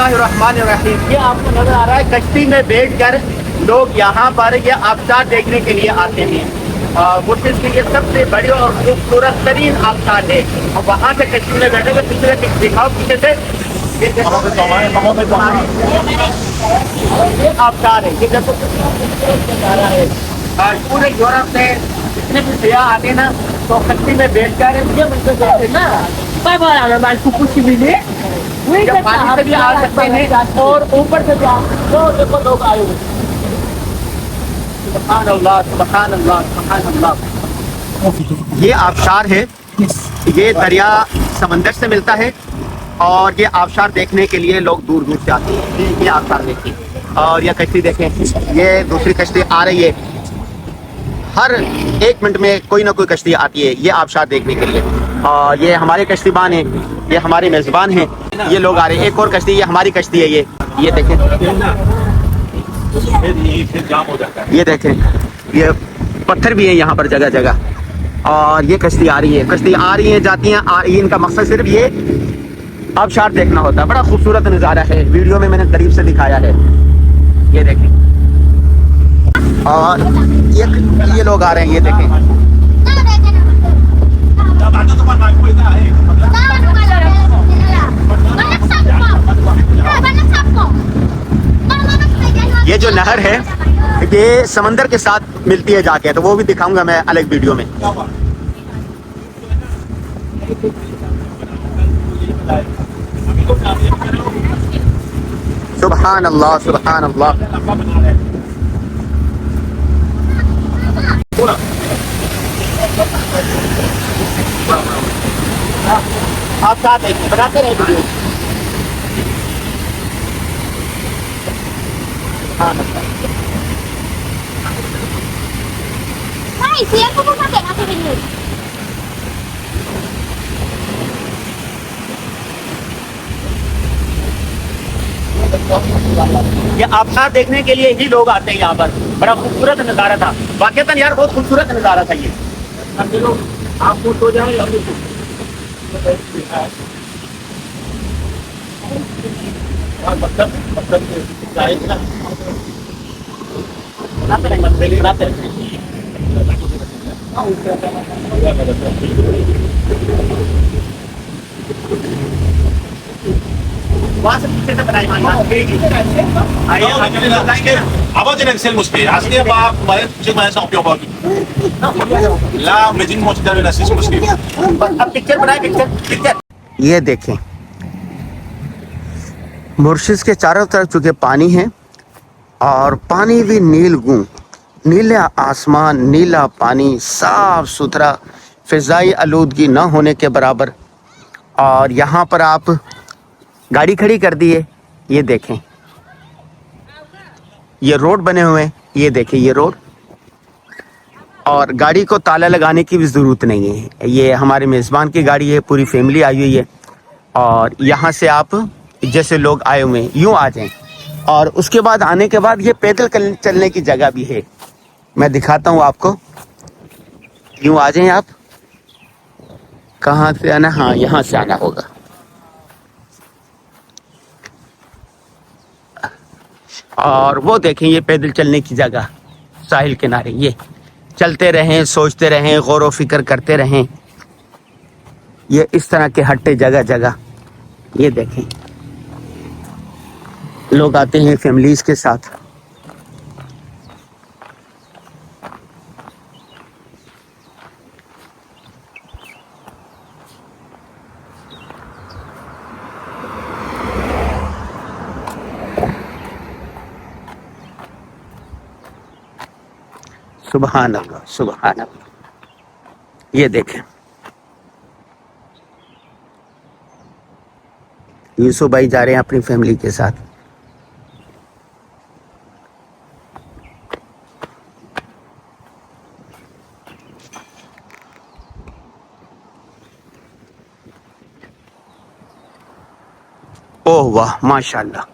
बिस्मिल्लाहिर्रहमानिर्रहीम। ये आपको नजर आ रहा है कश्ती में बैठ कर लोग यहाँ पर ये आबशार देखने के लिए आते हैं। मुश्किल की ये सबसे बड़ी और खूबसूरत तरीन आबशार है। और वहाँ से कश्ती में बैठे हुए पिछले दिखाओ पीछे से ये आबशार है। ये देखो है पूरे यूरोप से जितने भी सयाह आते हैं ना तो कश्ती में बैठ कर ये मुझसे कहते हैं ना जब पानी से भी आ सकते हैं और ऊपर से भी आ तो देखो लोग आए हुए। सुभान अल्लाह सुभान अल्लाह सुभान अल्लाह। ये आबशार है, ये दरिया समंदर से मिलता है और ये आबशार देखने के लिए लोग दूर दूर से आते हैं। ये आबशार देखिए और ये कश्ती देखें, ये दूसरी कश्ती आ रही है। हर एक मिनट में कोई ना कोई कश्ती आती है ये आबशार देखने के लिए। और ये हमारे कश्तीबान हैं, ये हमारे मेज़बान हैं, ये लोग आ रहे हैं। एक और कश्ती, ये हमारी कश्ती है। ये देखें, ये देखें, ये पत्थर भी है यहाँ पर जगह जगह। और ये कश्ती आ रही है, कश्ती आ रही है जाती हैं आ रही है। इनका मकसद सिर्फ ये आबशार देखना होता है। बड़ा खूबसूरत नज़ारा है, वीडियो में मैंने करीब से दिखाया है। ये देखें और ये लोग आ रहे हैं, ये देखें। ये जो नहर है ये समंदर के साथ मिलती है जाके, तो वो भी दिखाऊंगा मैं अलग वीडियो में। सुभान अल्लाह सुभान अल्लाह। आप साथ बनाते रहे वीडियो। ये आबशार देखने के लिए ही लोग आते हैं यहाँ पर। बड़ा खूबसूरत नज़ारा था वाक़ईतन यार, बहुत खूबसूरत नज़ारा था ये। अब लोग आप खुश हो जाए Aber tendenziell muss wir. Hast du aber mal aufgebaut? La medin mochda na sis muslim. अब पिक्चर बनाए पिक्चर। ये देखें मॉरिशस के चारों तरफ चूँकि पानी है और पानी भी नीलगूं, नीला आसमान, नीला पानी, साफ सुथरा, फ़िज़ाई आलूदगी न होने के बराबर। और यहाँ पर आप गाड़ी खड़ी कर दी है, ये देखें। ये रोड बने हुए हैं, ये देखें ये रोड। और गाड़ी को ताला लगाने की भी ज़रूरत नहीं है। ये हमारे मेज़बान की गाड़ी है, पूरी फैमिली आई हुई है। और यहाँ से आप जैसे लोग आए हुए हैं यूँ आ जाएं। और उसके बाद आने के बाद ये पैदल चलने की जगह भी है, मैं दिखाता हूँ आपको। यूँ आ जाएं आप। कहाँ से आना? हाँ यहाँ से आना होगा। और वो देखें ये पैदल चलने की जगह साहिल किनारे। ये चलते रहें, सोचते रहें, गौर व फिक्र करते रहें। ये इस तरह के हट्टे जगह जगह ये देखें, लोग आते हैं फैमिलीज के साथ। सुभान अल्लाह सुभान अल्लाह। ये देखें यूसुफ भाई जा रहे हैं अपनी फैमिली के साथ। ओह वाह माशाल्लाह।